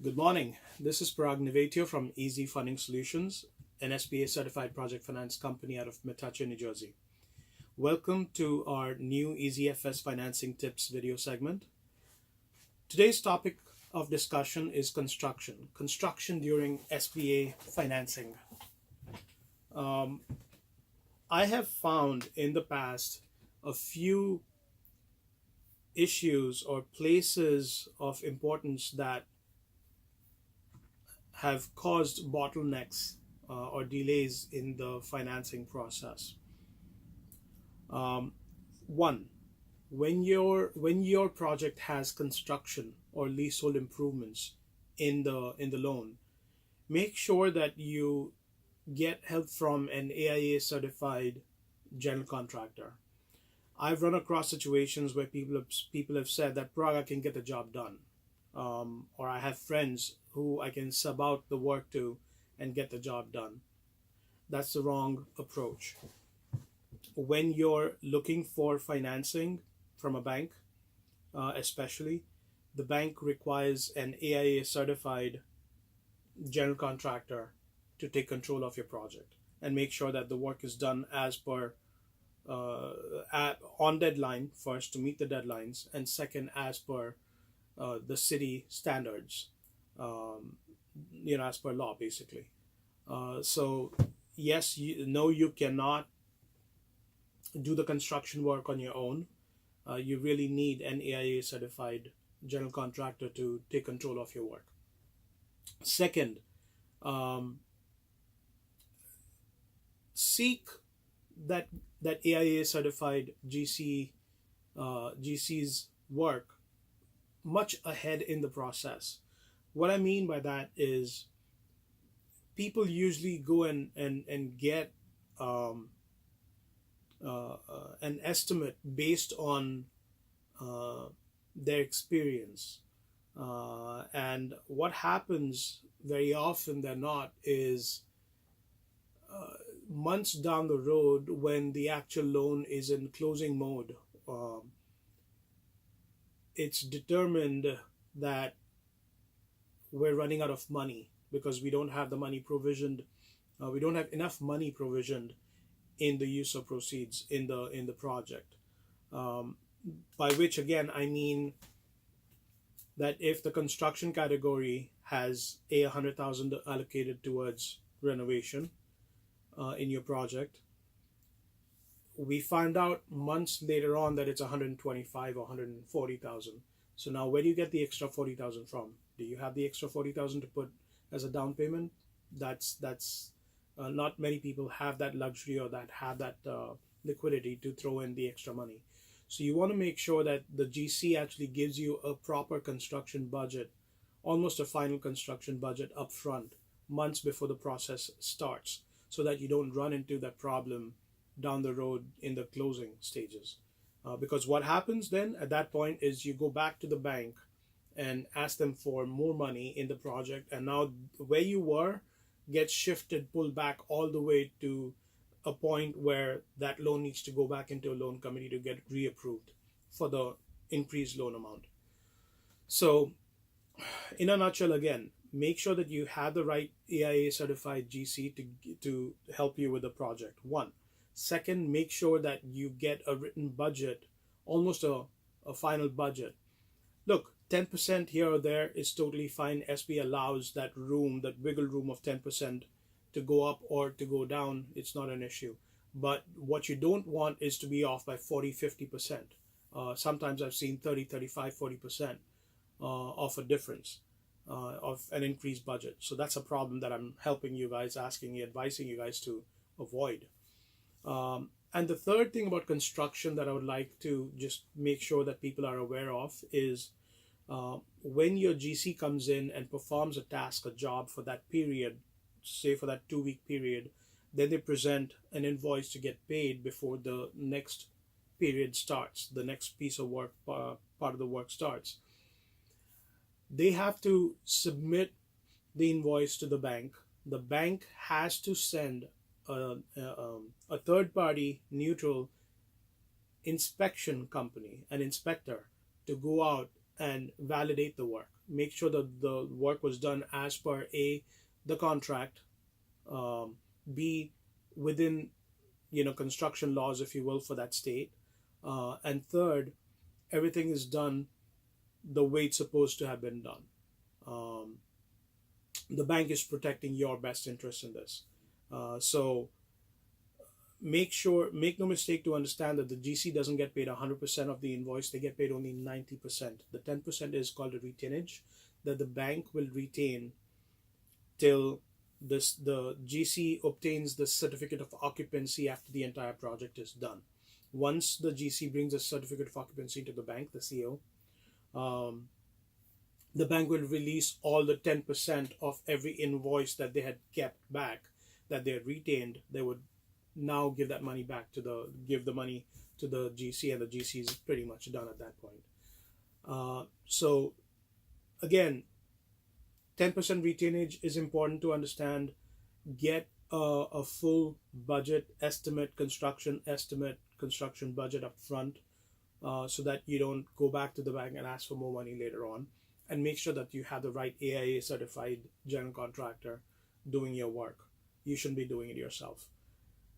Good morning. This is Parag Nivetio from Easy Funding Solutions, an SBA certified project finance company out of Metuchen, New Jersey. Welcome to our new EasyFS financing tips video segment. Today's topic of discussion is construction during SBA financing. I have found in the past a few issues or places of importance that have caused bottlenecks or delays in the financing process. One, when your project has construction or leasehold improvements in the loan, make sure that you get help from an AIA certified general contractor. I've run across situations where people have said that Praga can get the job done, or I have friends who I can sub out the work to and get the job done. That's the wrong approach. When you're looking for financing from a bank, especially, the bank requires an AIA certified general contractor to take control of your project and make sure that the work is done as per on deadline, first to meet the deadlines, and second as per the city standards, as per law, basically. So yes, you cannot do the construction work on your own. You really need an AIA certified general contractor to take control of your work. Second, seek that AIA certified GC's work much ahead in the process. What I mean by that is people usually go and get an estimate based on their experience. And what happens very often than not is months down the road, when the actual loan is in closing mode, it's determined that we're running out of money because we don't have the money provisioned. We don't have enough money provisioned in the use of proceeds in the project. By which again I mean that if the construction category has $100,000 allocated towards renovation in your project, we find out months later on that it's 125 or 140,000. So now where do you get the extra 40,000 from? Do you have the extra 40,000 to put as a down payment? That's not many people have that luxury or that have that liquidity to throw in the extra money. So you want to make sure that the GC actually gives you a proper construction budget, almost a final construction budget up front, months before the process starts, so that you don't run into that problem down the road in the closing stages. Because what happens then at that point is you go back to the bank and ask them for more money in the project, and now where you were gets shifted, pulled back all the way to a point where that loan needs to go back into a loan committee to get reapproved for the increased loan amount. So in a nutshell, again, make sure that you have the right AIA certified GC to help you with the project. One. Second, make sure that you get a written budget, almost a final budget. Look, 10% here or there is totally fine. SB allows that room, that wiggle room of 10% to go up or to go down. It's not an issue. But what you don't want is to be off by 40, 50%. Sometimes I've seen 30, 35, 40% of a difference of an increased budget. So that's a problem that I'm helping you guys, advising you guys to avoid. And the third thing about construction that I would like to just make sure that people are aware of is when your GC comes in and performs a task, a job for that period, say for that 2-week period, then they present an invoice to get paid before the next period starts, the next piece of work, part of the work starts. They have to submit the invoice to the bank. The bank has to send a third-party neutral inspection company, an inspector, to go out and validate the work. make sure that the work was done as per A, the contract, B, within, construction laws, if you will, for that state, and third, everything is done the way it's supposed to have been done. Um, the bank is protecting your best interest in this. So make no mistake to understand that the GC doesn't get paid 100% of the invoice, they get paid only 90%. The 10% is called a retainage that the bank will retain till the GC obtains the certificate of occupancy after the entire project is done. Once the GC brings a certificate of occupancy to the bank, the CO, um, the bank will release all the 10% of every invoice that they had kept back, that they had retained. They would now give that money back give the money to the GC, and the GC is pretty much done at that point. So again, 10% retainage is important to understand. Get a full budget estimate, construction budget up front, so that you don't go back to the bank and ask for more money later on. And make sure that you have the right AIA certified general contractor doing your work. You shouldn't be doing it yourself.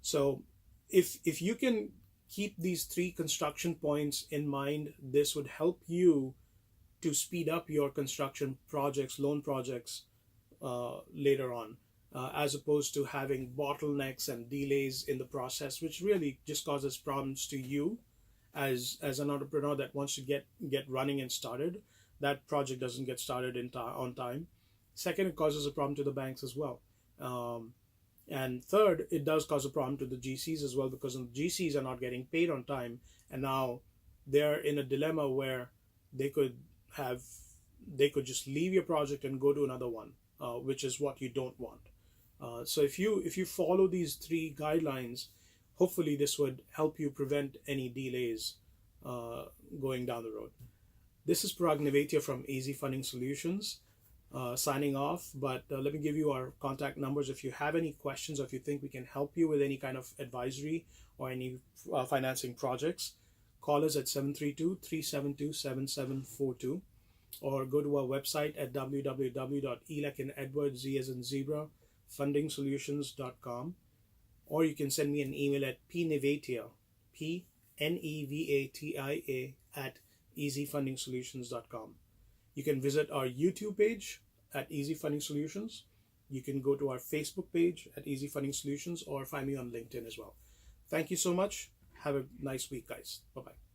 So if you can keep these three construction points in mind, this would help you to speed up your construction projects, loan projects, later on, as opposed to having bottlenecks and delays in the process, which really just causes problems to you as an entrepreneur that wants to get running and started. That project doesn't get started on time. Second, it causes a problem to the banks as well. And third, it does cause a problem to the GCs as well, because the GCs are not getting paid on time, and now they're in a dilemma where they could just leave your project and go to another one, which is what you don't want. So if you follow these three guidelines, hopefully this would help you prevent any delays going down the road. This is Parag Nevatia from Easy Funding Solutions, signing off. But let me give you our contact numbers. If you have any questions, or if you think we can help you with any kind of advisory or any financing projects, call us at 732-372-7742, or go to our website at www.fundingsolutions.com, or you can send me an email at pnevatia, pnevatia at easyfundingsolutions.com. You can visit our YouTube page at Easy Funding Solutions. You can go to our Facebook page at Easy Funding Solutions, or find me on LinkedIn as well. Thank you so much. Have a nice week, guys. Bye-bye.